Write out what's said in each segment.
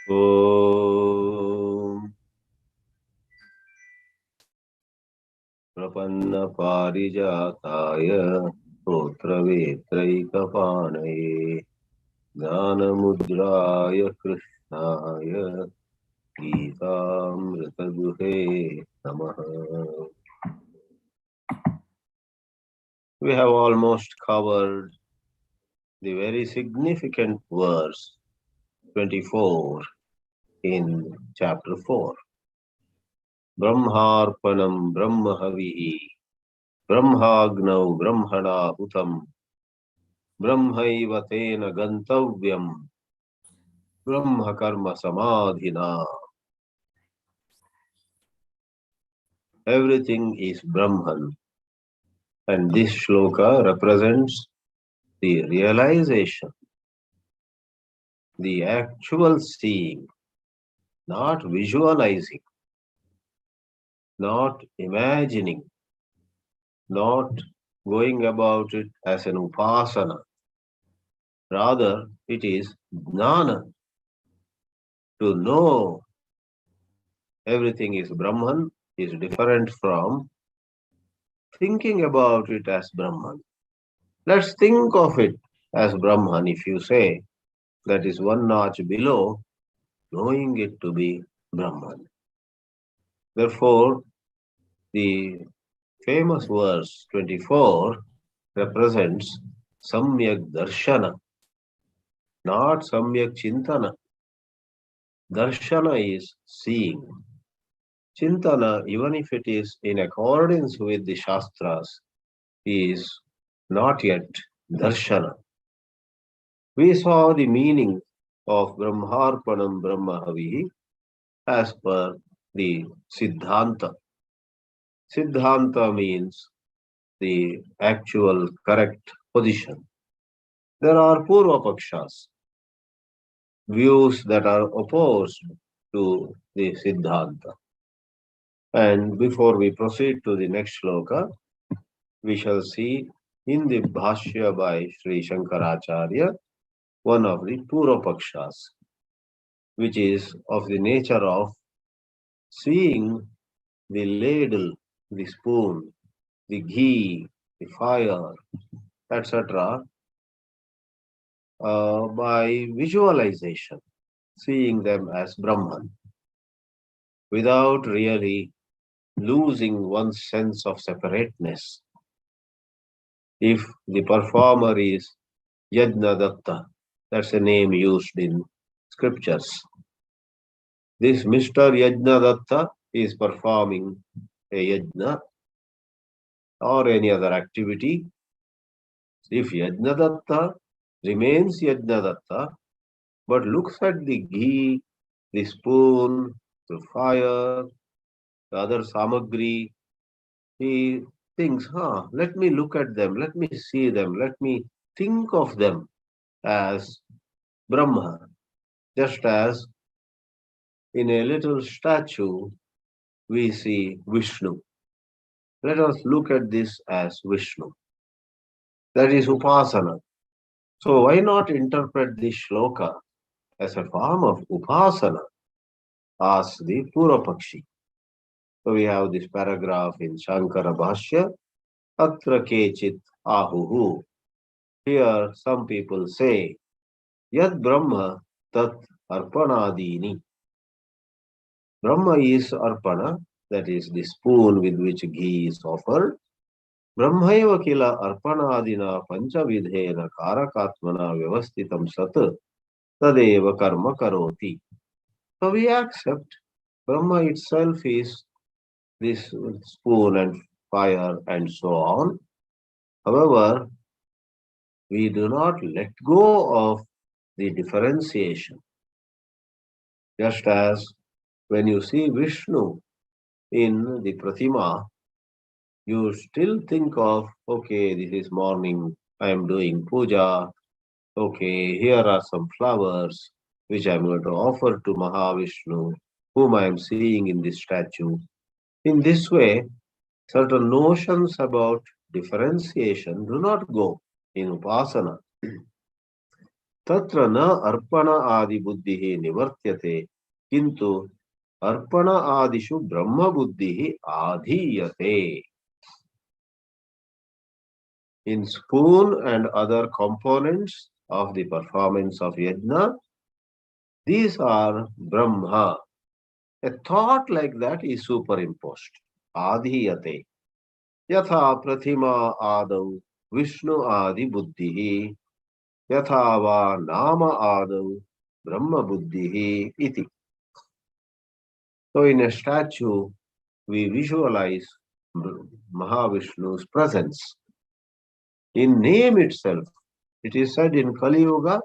Om Prapanna Parijataya Stotravetraikapanaye Jnanamudraya Krishnaya Geetamritaduhe Namaha. We have almost covered the very significant verse 24 in chapter 4. Brahmarpanam Brahmahavihi Brahmagnau Brahmana Hutam Brahmaiva Tena Gantavyam Brahma Karma Samadhina. Everything is Brahman, and this shloka represents the realization, the actual seeing, not visualizing, not imagining, not going about it as an upasana. Rather, it is jnana, to know everything is Brahman is different from thinking about it as Brahman. Let's think of it as Brahman. If you say, that is one notch below knowing it to be Brahman. Therefore, the famous verse 24 represents Samyak Darshana, not Samyak Chintana. Darshana is seeing. Chintana, even if it is in accordance with the Shastras, is not yet Darshana. We saw the meaning of Brahmarpanam Brahmahavihi as per the Siddhanta. Siddhanta means the actual correct position. There are Purva Pakshas, views that are opposed to the Siddhanta. And before we proceed to the next shloka, we shall see in the Bhāshya by Sri Shankaracharya one of the Purva Pakshas, which is of the nature of seeing the ladle, the spoon, the ghee, the fire, etc., by visualization, seeing them as Brahman, without really losing one's sense of separateness. If the performer is Yajna Datta, that's a name used in scriptures. This Mr. Yajna Datta is performing a yajna or any other activity. If Yajna Datta remains Yajna Datta, but looks at the ghee, the spoon, the fire, the other samagri, he thinks, let me look at them, let me see them, let me think of them as Brahma, just as in a little statue we see Vishnu. Let us look at this as Vishnu. That is Upasana. So why not interpret this shloka as a form of Upasana? Asks the Purvapakshi. So we have this paragraph in Shankara Bhāshya, Atra Kechit Ahuhu. Here some people say, Yad Brahma Tat Arpanadini. Brahma is Arpana, that is the spoon with which ghee is offered. Brahmaiva kila Arpanadina Panchavidhena Karakatmana Vyavastitam Sat Tadeva Karma Karoti. So we accept Brahma itself is this spoon and fire and so on. However, we do not let go of the differentiation. Just as when you see Vishnu in the Pratima, you still think of, okay, this is morning, I am doing puja, okay, here are some flowers which I am going to offer to Mahavishnu, whom I am seeing in this statue. In this way, certain notions about differentiation do not go in Upasana. Tatra na arpana adi buddhihi nivartyate kintu arpana adishu brahma buddhihi adhiyate. In spoon and other components of the performance of yajna, these are Brahma. A thought like that is superimposed. Adhiyate. Yatha prathima adau Vishnu adi buddhihi. Yatha va nama adau Brahma buddhihi iti. So in a statue, we visualize Mahavishnu's presence. In name itself, it is said in Kali Yuga,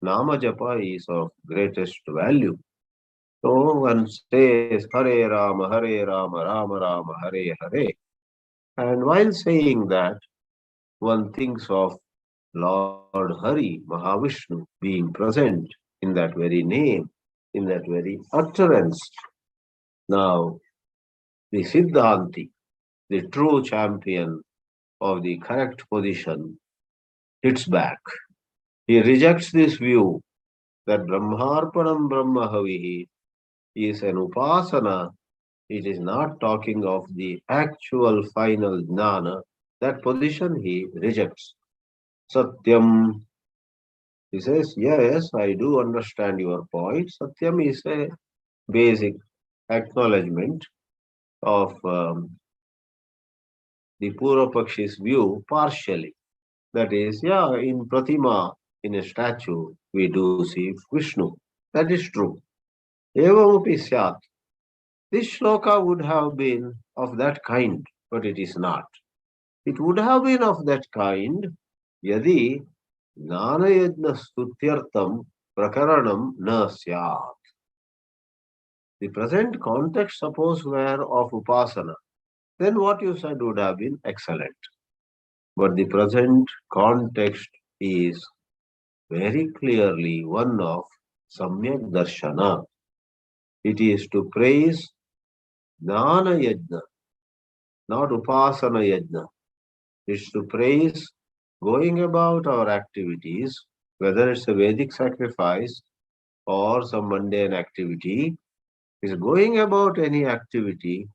Nama Japa is of greatest value. So one says Hare Rama, Rama Rama, Hare Hare. And while saying that, one thinks of Lord Hari, Mahavishnu, being present in that very name, in that very utterance. Now, the Siddhanti, the true champion of the correct position, hits back. He rejects this view that Brahmarpanam Brahmahavihi is an upasana. It is not talking of the actual final jnana. That position he rejects. Satyam, he says, yes, I do understand your point. Satyam is a basic acknowledgement of the Purva view partially. That is, in Pratima, in a statue, we do see Vishnu. That is true. Evamapi syat. This shloka would have been of that kind, but it is not. It would have been of that kind, yadi jnanayajna stutyartam prakaranam na syat. The present context, suppose, were of upasana. Then what you said would have been excellent. But the present context is very clearly one of samyak darshana. It is to praise jnana yajna, not upasana yajna. It's to praise going about our activities, whether it's a Vedic sacrifice or some mundane activity, is going about any activity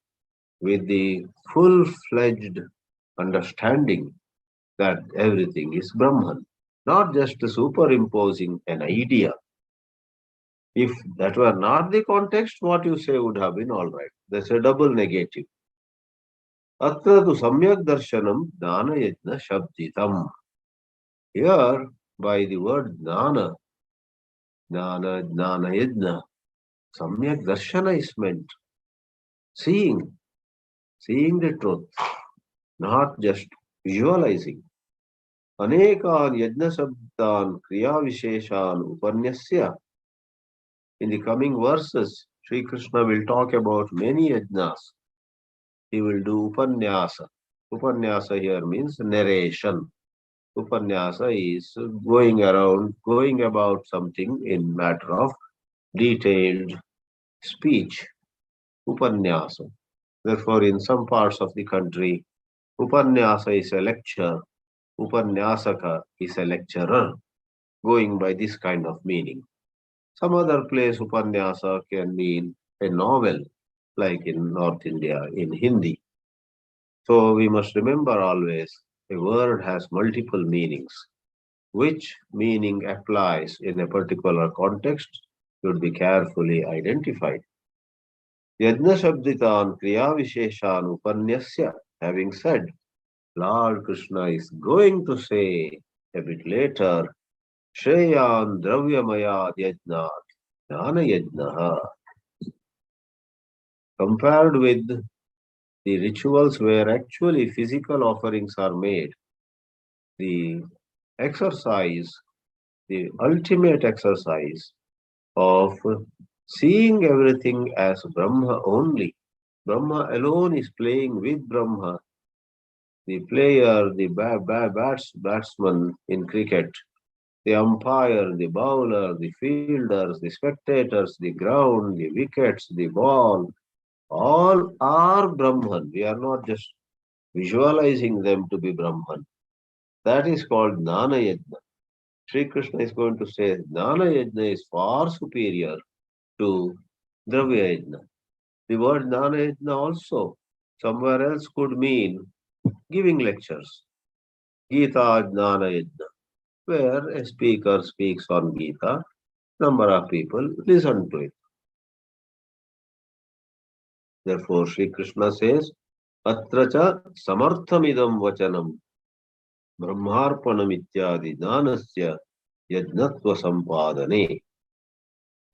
with the full-fledged understanding that everything is Brahman, not just superimposing an idea. If that were not the context, what you say would have been all right. That's a double negative. Atra tu samyak darshanam jnana yajna shabditam. Here, by the word jnana yajna, samyak darshana is meant. Seeing the truth, not just visualizing. Anekan yajna sabdan kriya visheshan upanyasya. In the coming verses, Sri Krishna will talk about many yajnas. He will do upanyasa. Upanyasa here means narration. Upanyasa is going about something in matter of detailed speech. Upanyasa. Therefore, in some parts of the country, Upanyasa is a lecture. Upanyasaka is a lecturer, going by this kind of meaning. Some other place, Upanyasa can mean a novel, like in North India, in Hindi. So we must remember always, a word has multiple meanings. Which meaning applies in a particular context should be carefully identified. Yajna Shabditan Kriya Visheshan Upanyasya, having said, Lord Krishna is going to say a bit later, Shreyan Dravyamaya Yajnat Jnana Yajnaha. Compared with the rituals where actually physical offerings are made, the exercise, the ultimate exercise of seeing everything as Brahma only. Brahma alone is playing with Brahma. The player, the batsman in cricket, the umpire, the bowler, the fielders, the spectators, the ground, the wickets, the ball, all are Brahman. We are not just visualizing them to be Brahman. That is called Jnana Yajna. Sri Krishna is going to say Jnana Yajna is far superior to Dravya Yajna. The word Jnana Yajna also somewhere else could mean giving lectures. Geetā Jnana Yajna, where a speaker speaks on Gita, number of people listen to it. Therefore, Sri Krishna says, Atracha samarthamidam vachanam brahmarpanam ityadi jnanasya yajnatva sampadane.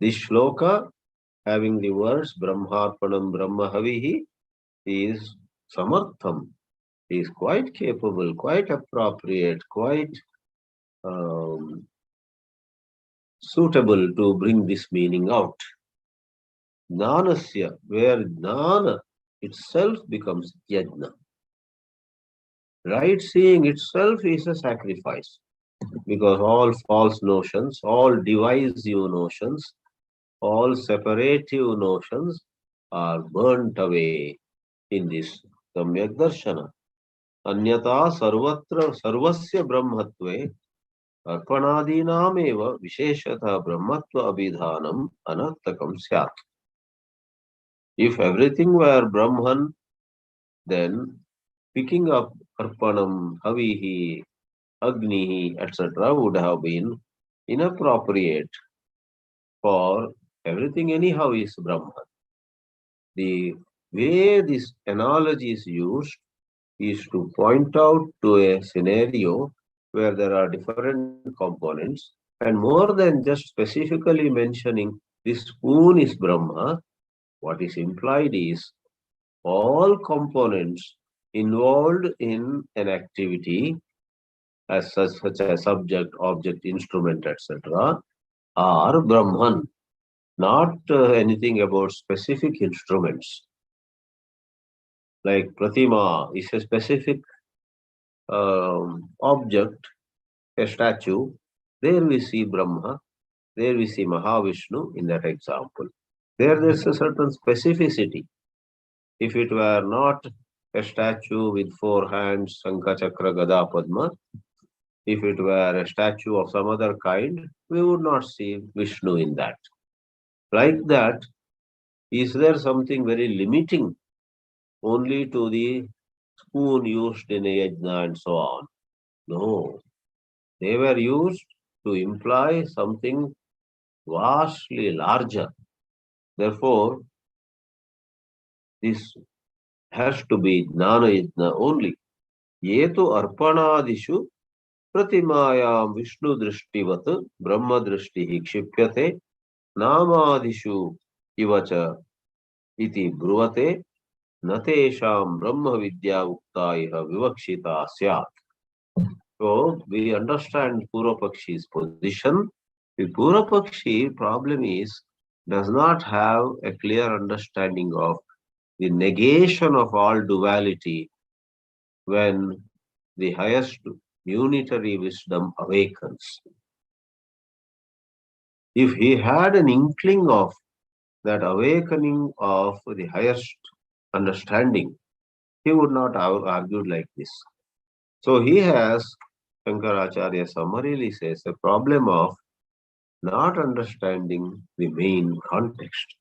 This shloka, having the words brahmarpanam brahmahavihi, is samartham, is quite capable, quite appropriate, quite suitable to bring this meaning out. Jnanasya, where jnana itself becomes yajna. Right seeing itself is a sacrifice, because all false notions, all divisive notions, all separative notions are burnt away in this Samyak Darshana. Anyata sarvatra sarvasya brahmatve arpanadinameva visheshata brahmatva abhidhanam anartakam syat. If everything were Brahman, then picking up arpanam, havihi, agnihi, etc. would have been inappropriate, for everything anyhow is Brahman. The way this analogy is used is to point out to a scenario where there are different components, and more than just specifically mentioning this spoon is Brahma, what is implied is all components involved in an activity as such as subject, object, instrument, etc. are Brahman, not anything about specific instruments. Like Pratima is a specific object, a statue. There we see Brahma, there we see Mahavishnu in that example. There's a certain specificity. If it were not a statue with 4 hands, Shankha, Chakra, Gada, Padma, if it were a statue of some other kind, we would not see Vishnu in that. Like that, is there something very limiting only to the spoon used in a yajna and so on? No. They were used to imply something vastly larger. Therefore, this has to be Jnana Yajna only. Yetu arpanadishu pratimayam Vishnu drishtivat Brahma drishtihi kshipyate namadishu ivacha iti bruvate natesham Brahma vidya uktaiha vivakshita syat. So we understand Purvapakshi's position. The Purvapakshi problem does not have a clear understanding of the negation of all duality when the highest unitary wisdom awakens. If he had an inkling of that awakening of the highest understanding, he would not have argued like this. So he has, Shankaracharya summarily says, a problem of not understanding the main context.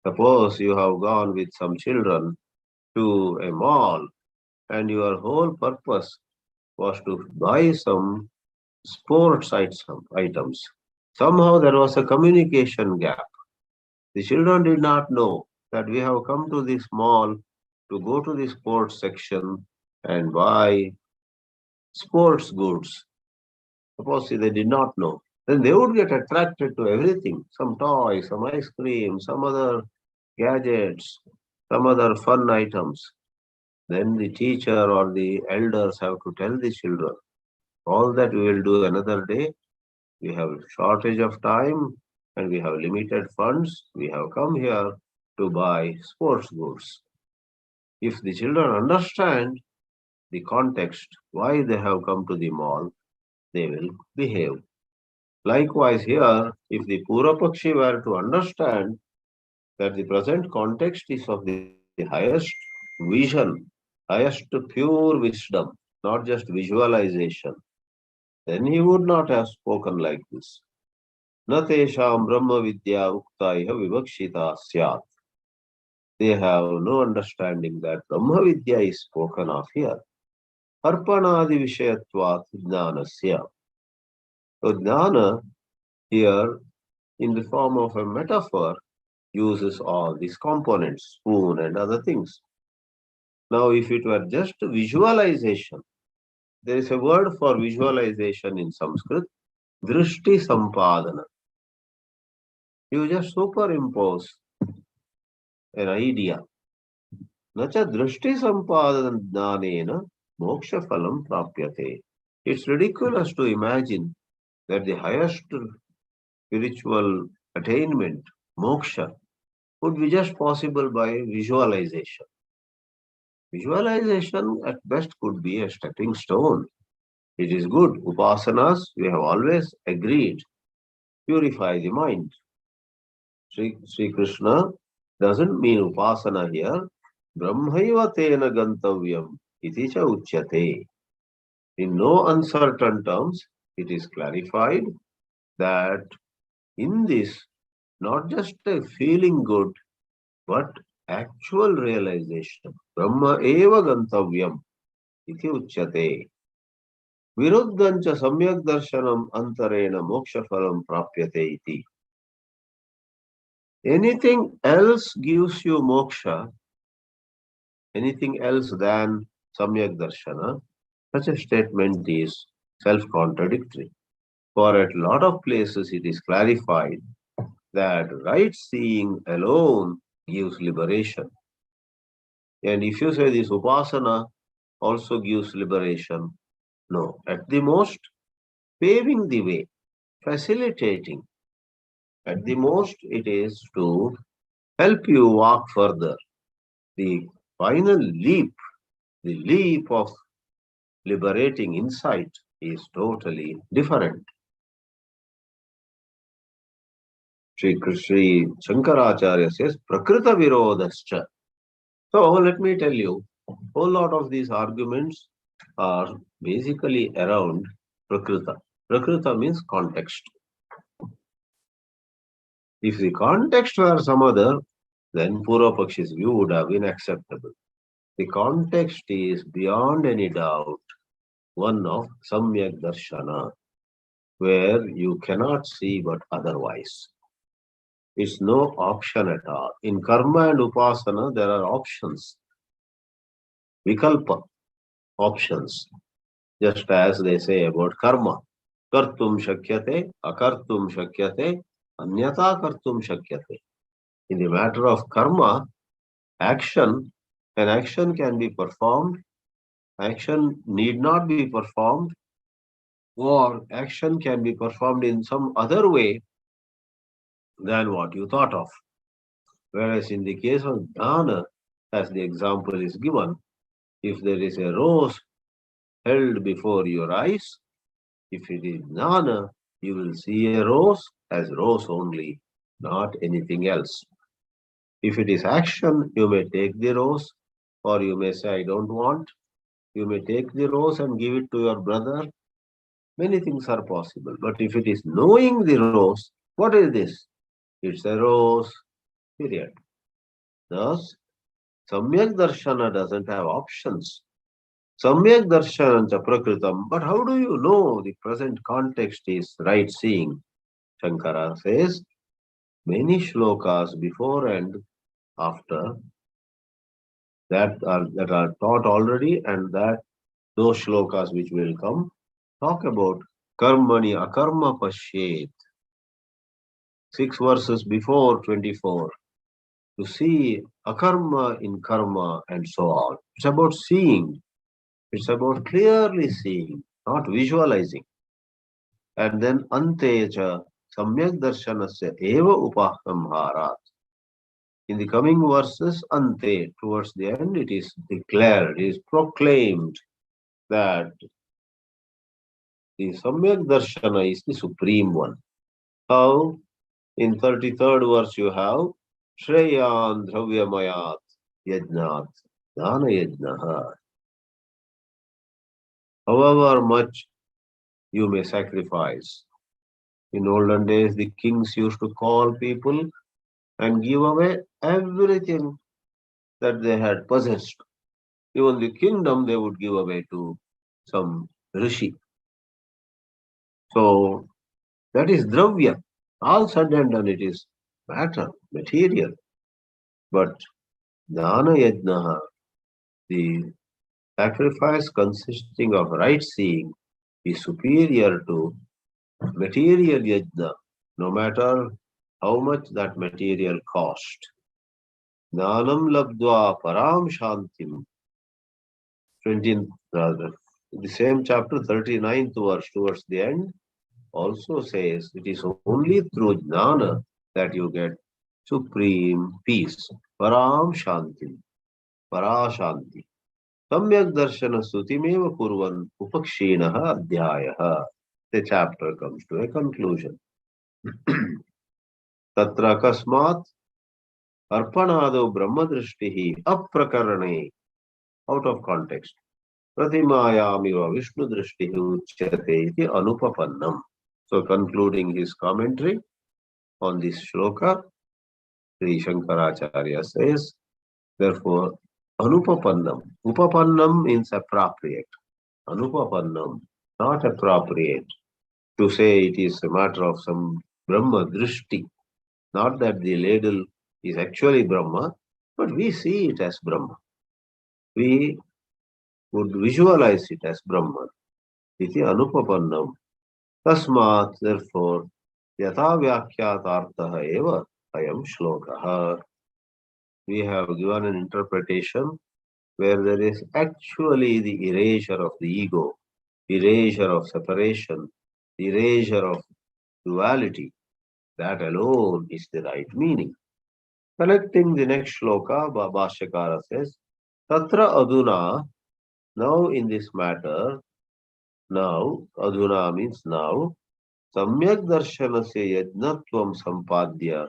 Suppose you have gone with some children to a mall and your whole purpose was to buy some sports items. Somehow there was a communication gap. The children did not know that we have come to this mall to go to the sports section and buy sports goods. Suppose they did not know. Then they would get attracted to everything, some toys, some ice cream, some other gadgets, some other fun items. Then the teacher or the elders have to tell the children, all that we will do another day. We have shortage of time and we have limited funds. We have come here to buy sports goods. If the children understand the context, why they have come to the mall, they will behave. Likewise here, if the Purvapakshi were to understand that the present context is of the highest vision, highest pure wisdom, not just visualization, then he would not have spoken like this. Na tesham brahma vidya uktaiha vivakshita syat. They have no understanding that Brahma Vidya is spoken of here. Arpanadi Vishayatvat Jnanasya. So Jnana here, in the form of a metaphor, uses all these components, spoon and other things. Now, if it were just visualization, there is a word for visualization in Sanskrit, Drishti Sampadana. You just superimpose an idea. Nacha Drishti Sampadana Jnanena Moksha Phalam Prapyate. It's ridiculous to imagine that the highest spiritual attainment, moksha, would be just possible by visualization. Visualization at best could be a stepping stone. It is good. Upasanas, we have always agreed, purify the mind. Sri Krishna doesn't mean upasana here. Brahmaiva tena gantavyam iti cha uchyate. In no uncertain terms, it is clarified that in this, not just a feeling good, but actual realization. Brahma eva gantavyam iti uchyate. Viruddhancha samyak darshanam antarena moksha phalam prapyate iti. Anything else gives you moksha, anything else than samyak darshana, such a statement is self-contradictory. For at a lot of places it is clarified that right seeing alone gives liberation. And if you say this upasana also gives liberation, no. At the most, paving the way, facilitating. At the most, it is to help you walk further. The final leap, the leap of liberating insight is totally different. Sri Shankaracharya says, Prakrita Virodascha. So let me tell you, a whole lot of these arguments are basically around Prakrita. Prakrita means context. If the context were some other, then Purva Pakshi's view would have been acceptable. The context is beyond any doubt one of Samyak Darshana, where you cannot see but otherwise. It's no option at all. In Karma and Upasana, there are options. Vikalpa, options. Just as they say about Karma. Kartum Shakyate, Akartum Shakyate, Anyata Kartum Shakyate. In the matter of Karma, action, an action can be performed, action need not be performed, or action can be performed in some other way than what you thought of. Whereas in the case of Jnana, as the example is given, if there is a rose held before your eyes, if it is Jnana, you will see a rose as rose only, not anything else. If it is action, you may take the rose, or you may say, I don't want. You may take the rose and give it to your brother. Many things are possible. But if it is knowing the rose, what is this? It's a rose, period. Thus, Samyak Darshana doesn't have options. Samyak Darshana Prakritam. But how do you know the present context is right seeing? Shankara says, many shlokas before and after that are taught already, and that those shlokas which will come talk about karmani akarma pashyet. 6 verses before 24. To see akarma in karma and so on. It's about seeing. It's about clearly seeing, not visualizing. And then anteja samyak darshanasya eva upahamharat. In the coming verses, ante, towards the end, it is declared, it is proclaimed that the Samyak Darshana is the supreme one. How? In 33rd verse you have Shreyan Dravyamayat Yajnat Dana Yajnaha. However much you may sacrifice. In olden days, the kings used to call people and give away everything that they had possessed. Even the kingdom they would give away to some rishi. So that is dravya. All said and done, it is matter, material. But dana yajna, the sacrifice consisting of right seeing, is superior to material yajna, no matter how much that material cost. Dhanam labdva param shantim. 20th, rather. The same chapter, 39th verse towards the end, also says it is only through jnana that you get supreme peace. Param shanti. Para shanti. Samyak darshana sutimeva kurvan upakshinaha adhyayaha. The chapter comes to a conclusion. Tatra kasmat arpanado brahmadrishtihi aprakarane. Out of context. Pratimayamiva Vishnu drishtihi uchyate iti anupapannam. So concluding his commentary on this shloka, Sri Shankaracharya says, therefore, anupapannam. Upapannam means appropriate. Anupapannam, not appropriate. To say it is a matter of some Brahma drishti. Not that the ladle is actually Brahma, but we see it as Brahma. We would visualize it as Brahman. Iti anupapannam. Tasmat, therefore, yatha vyakyatartha eva ayam shlokaha. We have given an interpretation where there is actually the erasure of the ego, erasure of separation, erasure of duality. That alone is the right meaning. Connecting the next shloka, Bhashyakara says, Tatra aduna, now in this matter, now, aduna means now, samyak darshanasya yajnatvam sampadya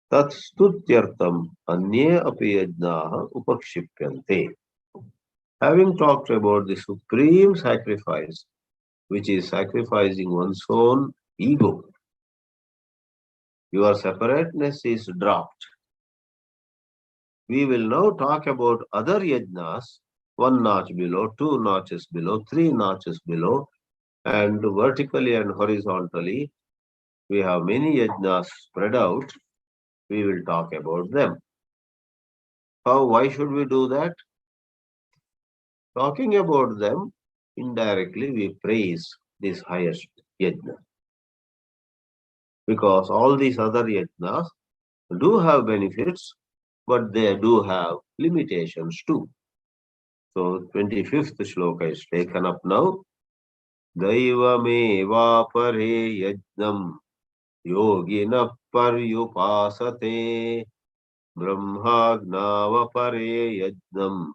tat stutyartam anye api yajnaha upakshipyante. Having talked about the supreme sacrifice, which is sacrificing one's own ego, your separateness is dropped. We will now talk about other yajnas, one notch below, two notches below, three notches below, and vertically and horizontally. We have many yajnas spread out. We will talk about them. Why should we do that? Talking about them, indirectly we praise this highest yajna. Because all these other yajnas do have benefits, but they do have limitations too. So 25th shloka is taken up now. Daivameva pare yajnam yogina paryupasate brahmagnava pare yajnam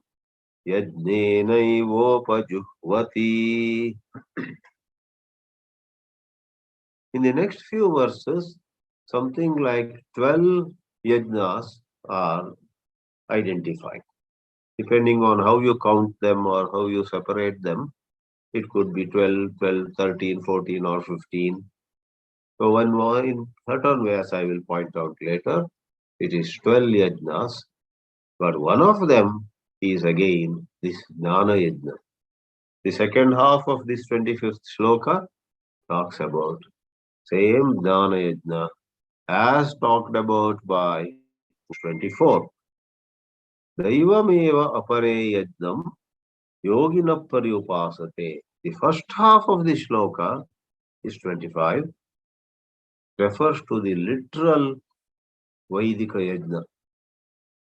yajnenaivopajukvati. In the next few verses, something like 12 yajnas are identified. Depending on how you count them or how you separate them, it could be 12, 13, 14 or 15. So in certain ways I will point out later, it is 12 yajnas, but one of them is again this Jnana Yajna. The second half of this 25th shloka talks about same Jnana Yajna as talked about by 24. Daivameva apare yajnam yogina paryupasate. The first half of the shloka is 25, refers to the literal Vaidika yajna.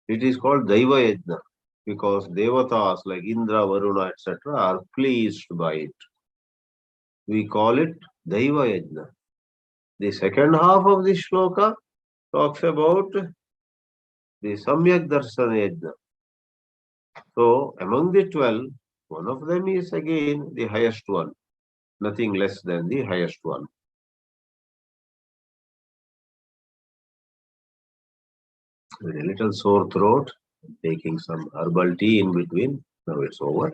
It is called Daiva yajna because devatas like Indra, Varuna, etc. are pleased by it. We call it Daiva yajna. The second half of the shloka talks about the Samyak Darshana yajna. So among the 12, one of them is again the highest one, nothing less than the highest one. With a little sore throat, taking some herbal tea in between. Now it's over.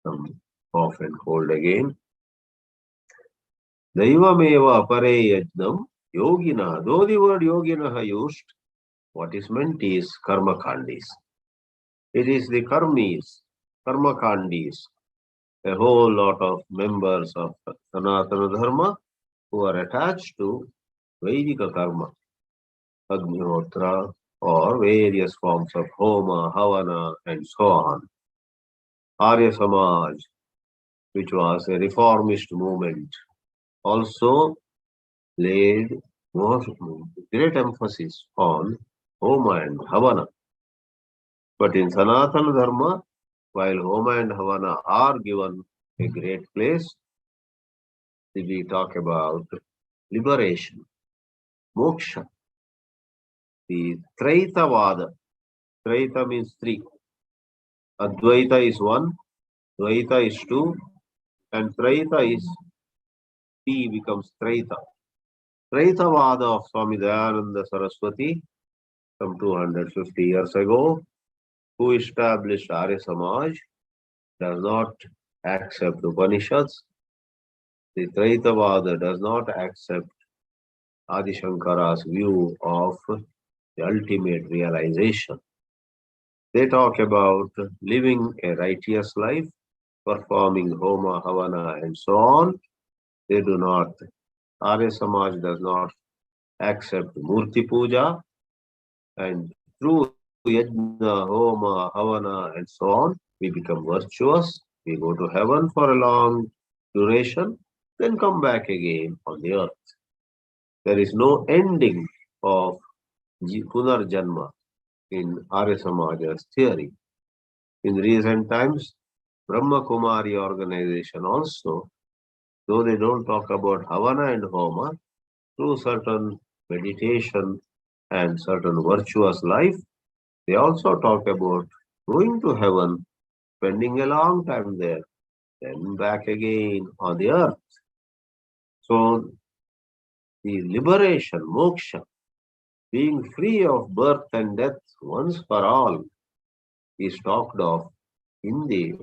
Some Cough and cold again. Daivameva apare yajnam yogina. Though the word yogina used, what is meant is karma khandis. It is the karmis, karma khandis, a whole lot of members of Sanatana Dharma who are attached to Vedika karma, Agnihotra, or various forms of Homa, Havana, and so on. Arya Samaj, which was a reformist movement, also laid great emphasis on Homa and Havana. But in Sanatana Dharma, while Homa and Havana are given a great place, we talk about liberation, moksha, the Traitavada. Traita means three. Advaita is one, Dvaita is two, and Traita is T becomes Traita. Traitavada of Swami Dayananda Saraswati some 250 years ago, who established Arya Samaj, does not accept Upanishads. The Traitavada does not accept Adi Shankara's view of the ultimate realization. They talk about living a righteous life, performing Homa, Havana, and so on. They do not. Arya Samaj does not accept Murti Puja, and through Yajna, Homa, Havana, and so on, we become virtuous. We go to heaven for a long duration, then come back again on the earth. There is no ending of Punarjanma in Arya Samaj's theory. In recent times, Brahma Kumari organization also, though they don't talk about Havana and Homa, through certain meditation and certain virtuous life, they also talk about going to heaven, spending a long time there, then back again on the earth. So the liberation, moksha, being free of birth and death once for all, is talked of in the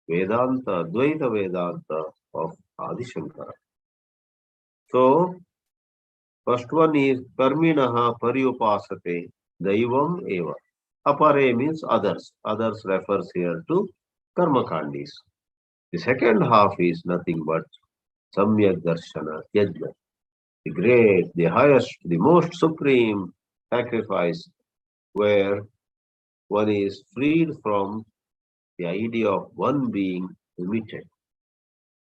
Vedanta, Advaita Vedanta of Adi Shankara. So, first one is Karminaha Paryupasate Daivam Eva. Apare means others. Others refers here to Karma Kandis. The second half is nothing but Samyak Darshana Yajna. The great, the highest, the most supreme sacrifice where one is freed from the idea of one being limited.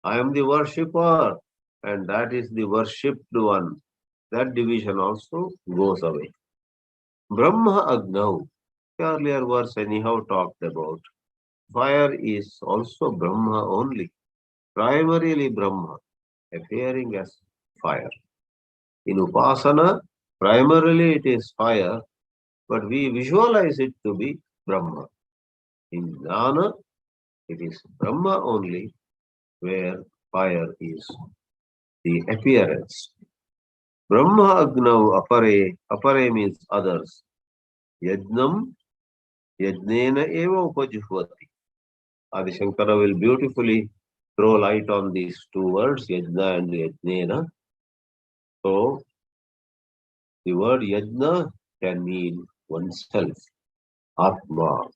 I am the worshipper and that is the worshipped one. That division also goes away. Brahma Agnav, the earlier verse anyhow talked about. Fire is also Brahma only, primarily Brahma, appearing as fire. In Upasana, primarily it is fire, but we visualize it to be Brahma. In Jnana, it is Brahma only, where fire is the appearance. Brahma Agnav Apare, Apare means others. Yajnam, Yajnena Eva Upajuhvati. Adi Shankara will beautifully throw light on these two words, Yajna and Yajnena. So, the word Yajna can mean oneself, Atma,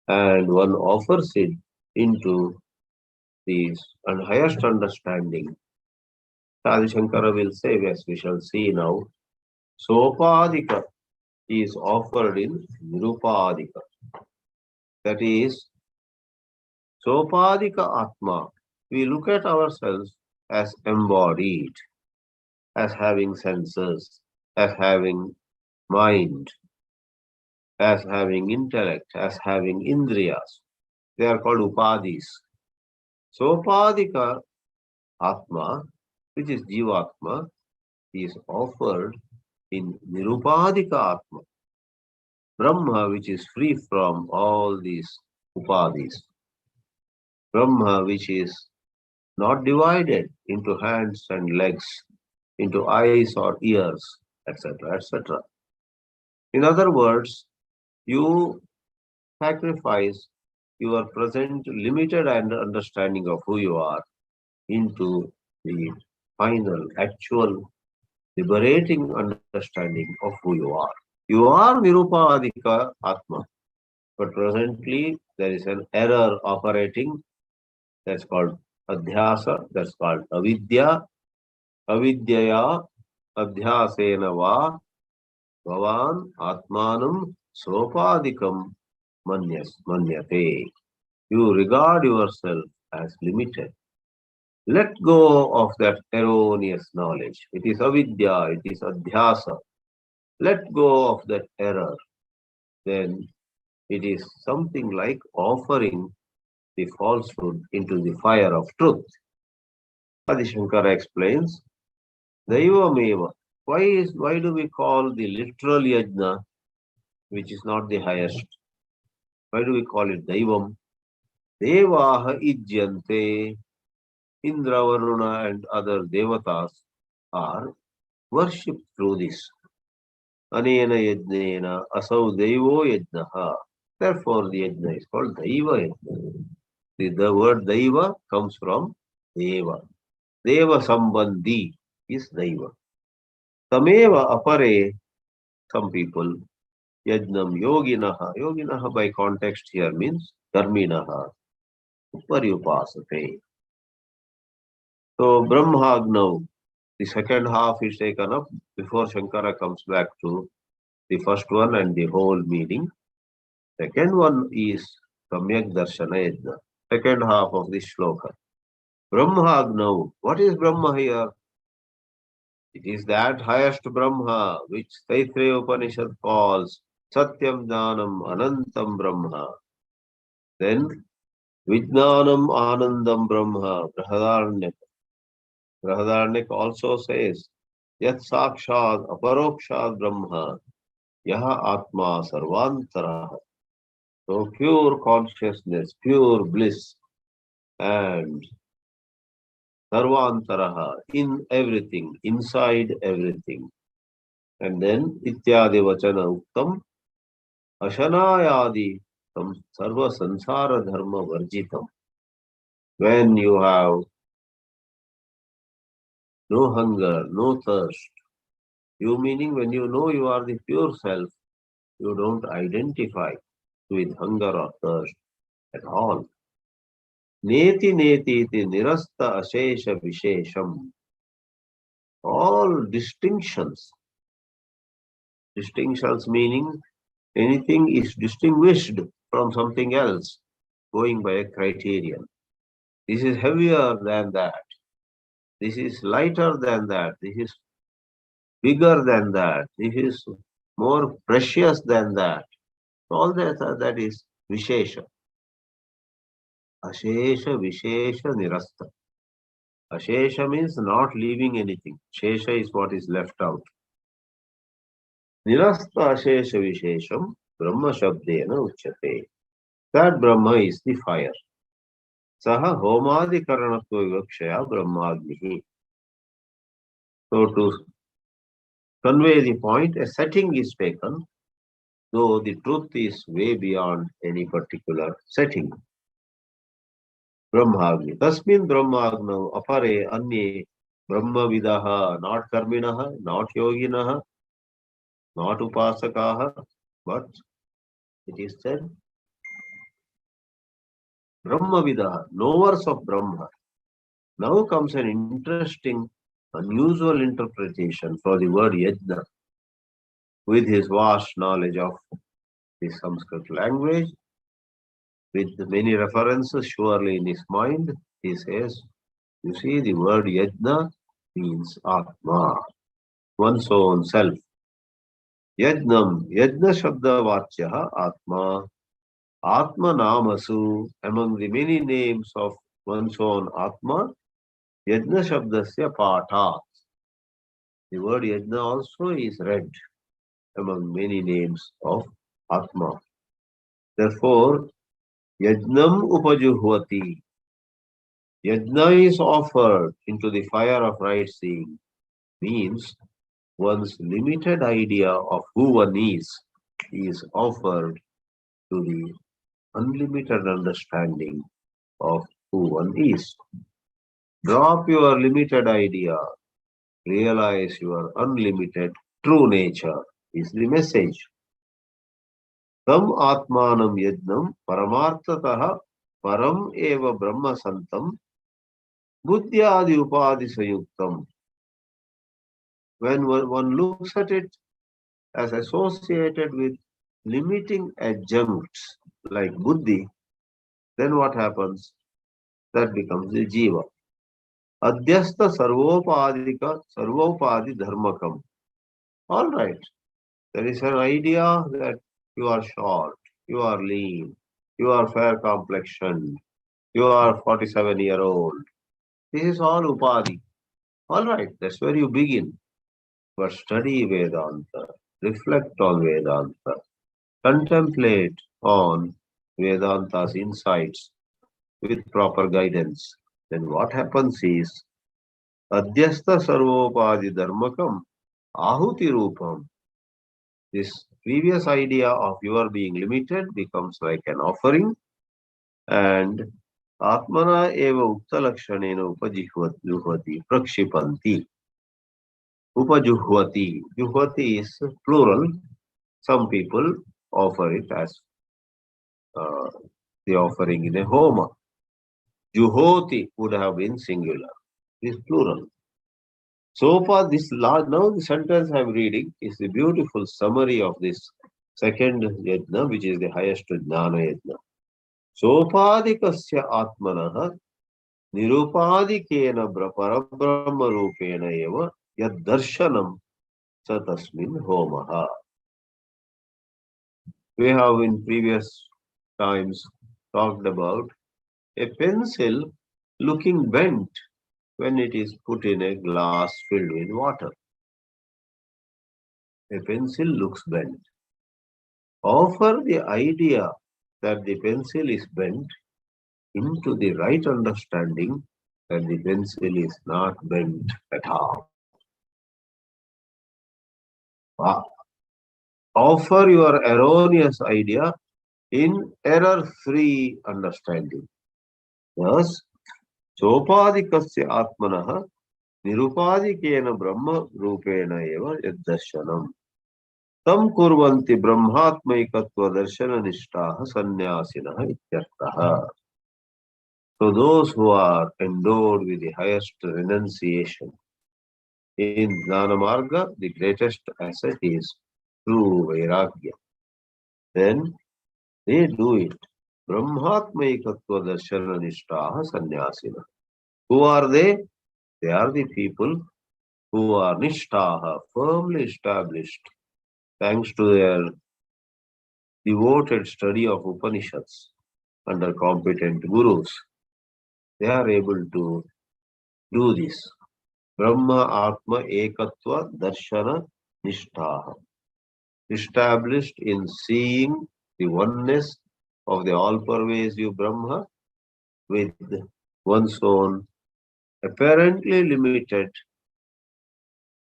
and one offers it into the highest understanding. Adi Shankara will say, as we shall see now, Sopadika is offered in Nirupadika. That is, Sopadika Atma. We look at ourselves as embodied, as having senses, as having mind, as having intellect, as having indriyas. They are called upadis. Sopadika Atma, which is Jivatma, is offered in Nirupadika Atma. Brahma, which is free from all these upadis. Brahma, which is not divided into hands and legs, into eyes or ears, etc., etc. In other words, you sacrifice your present limited understanding of who you are into the final, actual, liberating understanding of who you are. You are Nirupadika Atma, but presently there is an error operating. That's called Adhyasa, that's called Avidya. Avidyaya Adhyasena va Bhavan Atmanam Sopadikam Manyate. You regard yourself as limited. Let go of that erroneous knowledge. It is avidya, it is adhyasa. Let go of that error. Then it is something like offering the falsehood into the fire of truth. Adi Shankara explains, Daivameva. Why do we call the literal yajna, which is not the highest? Why do we call it Daivam? Devaha ijyante. Indra, Varuna and other devatas are worshipped through this. Anena yajnena asau devo yajnaha. Therefore, the yajna is called Daiva yajna. The word Daiva comes from Deva. Deva Sambandhi is Daiva. Tameva apare, some people, yajnam yoginaha. Yoginaha by context here means dharminaha. Uparyupasate. So Brahmagnav, the second half is taken up before Shankara comes back to the first one and the whole meaning. Second one is Samyak Darshana Yajna, second half of this shloka. Brahmagnav, what is Brahma here? It is that highest Brahma which Taittiriya Upanishad calls Satyam Jnanam Anantam Brahma. Then Vijnanam Anandam Brahma, Brahadaranyaka. Brahadaranyaka also says, Yat Sakshad Aparokshad Brahma, Yaha Atma Sarvantara. So pure consciousness, pure bliss, and Sarvantaraha, in everything, inside everything. And then Ityadi Vachana Uktam, Ashanayadi Sarva Sansara Dharma Varjitam. When you have no hunger, no thirst, you meaning when you know you are the pure self, you don't identify with hunger or thirst at all. Neti neti iti nirasta ashesha vishesham. All distinctions meaning anything is distinguished from something else, going by a criterion. This is heavier than that. This is lighter than that. This is bigger than that. This is more precious than that. All that is Vishesha. Ashesha Vishesha Nirasta. Ashesha means not leaving anything. Shesha is what is left out. Nirasta Ashesha Vishesham Brahma Shabdena Uchate. That Brahma is the fire. Saha Homadi Karanatva Vivakshaya Brahmadnihi. So to convey the point, a setting is taken, though the truth is way beyond any particular setting. Brahmagni. Tasmin Brahmagnav apare anye Brahmavidaha, not Karminaha, not Yoginaha, not Upasakaha, but it is said Brahmavidaha, knowers of Brahma. Now comes an interesting, unusual interpretation for the word Yajna. With his vast knowledge of the Sanskrit language, with many references surely in his mind, he says, you see, the word Yajna means Atma, one's own self. Yajnam, Yajna Shabda Vachyaha Atma, Atma Namasu, among the many names of one's own Atma, Yajna Shabdasya Patat. The word Yajna also is read among many names of Atma. Therefore, Yajnam Upajuhvati. Yajna is offered into the fire of right seeing, means one's limited idea of who one is offered to the unlimited understanding of who one is. Drop your limited idea, realize your unlimited true nature is the message. Tam atmanam yajnam paramartataha param eva brahma santam buddhyadi upadi sayuktam. When one looks at it as associated with limiting adjuncts like buddhi, then what happens? That becomes the jiva. Adhyastha sarvopadi dharmakam. All right. There is an idea that you are short, you are lean, you are fair complexioned, you are 47-year-old. This is all upadi. All right, that's where you begin. But study Vedanta, reflect on Vedanta, contemplate on Vedanta's insights with proper guidance. Then what happens is Adhyastha sarvopadi dharmakam ahuti rupam. This previous idea of your being limited becomes like an offering, and atmana eva uktalakshanena upajuhvati prakshipanti. Upajuhvati. Juhvati is plural. Some people offer it as the offering in a homa. Juhoti would have been singular. It is plural. So far, now the sentence I am reading is the beautiful summary of this second yajna, which is the highest jnana yajna. Sopadikasya atmanaha nirupadikena parabrahma rupena eva yad darshanam satasmin homaha. We have in previous times talked about a pencil looking bent when it is put in a glass filled with water. A pencil looks bent. Offer the idea that the pencil is bent into the right understanding that the pencil is not bent at all. Offer your erroneous idea in error-free understanding. Thus, sopadikasya atmanaha nirupadikena brahma rupena eva yaddarshanam. Tam kurvanti brahmatmaikatva darshana nishtaha sannyasinaha ityartaha. So those who are endowed with the highest renunciation in Jnana Marga, the greatest asset is true Vairagya. Then they do it. Brahmatmaikatva darshana nishtaha sannyasina. Who are they? They are the people who are nishtaha, firmly established, thanks to their devoted study of Upanishads under competent gurus. They are able to do this. Brahma Atma Ekatva Darshana Nishtaha. Established in seeing the oneness of the all-pervasive Brahma with one's own apparently limited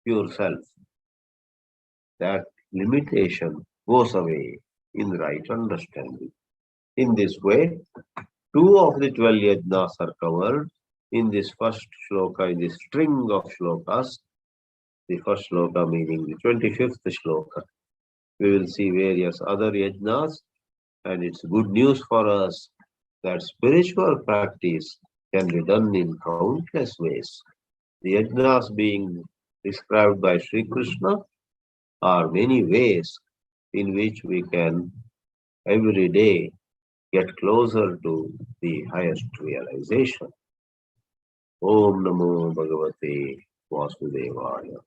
pure self. That limitation goes away in right understanding. In this way, 2 of the 12 yajnas are covered in this first shloka, in this string of shlokas. The first shloka meaning the 25th shloka. We will see various other yajnas, and it's good news for us that spiritual practice can be done in countless ways. The yajnas being described by Sri Krishna are many ways in which we can every day get closer to the highest realization. Om Namo Bhagavate Vasudevaya.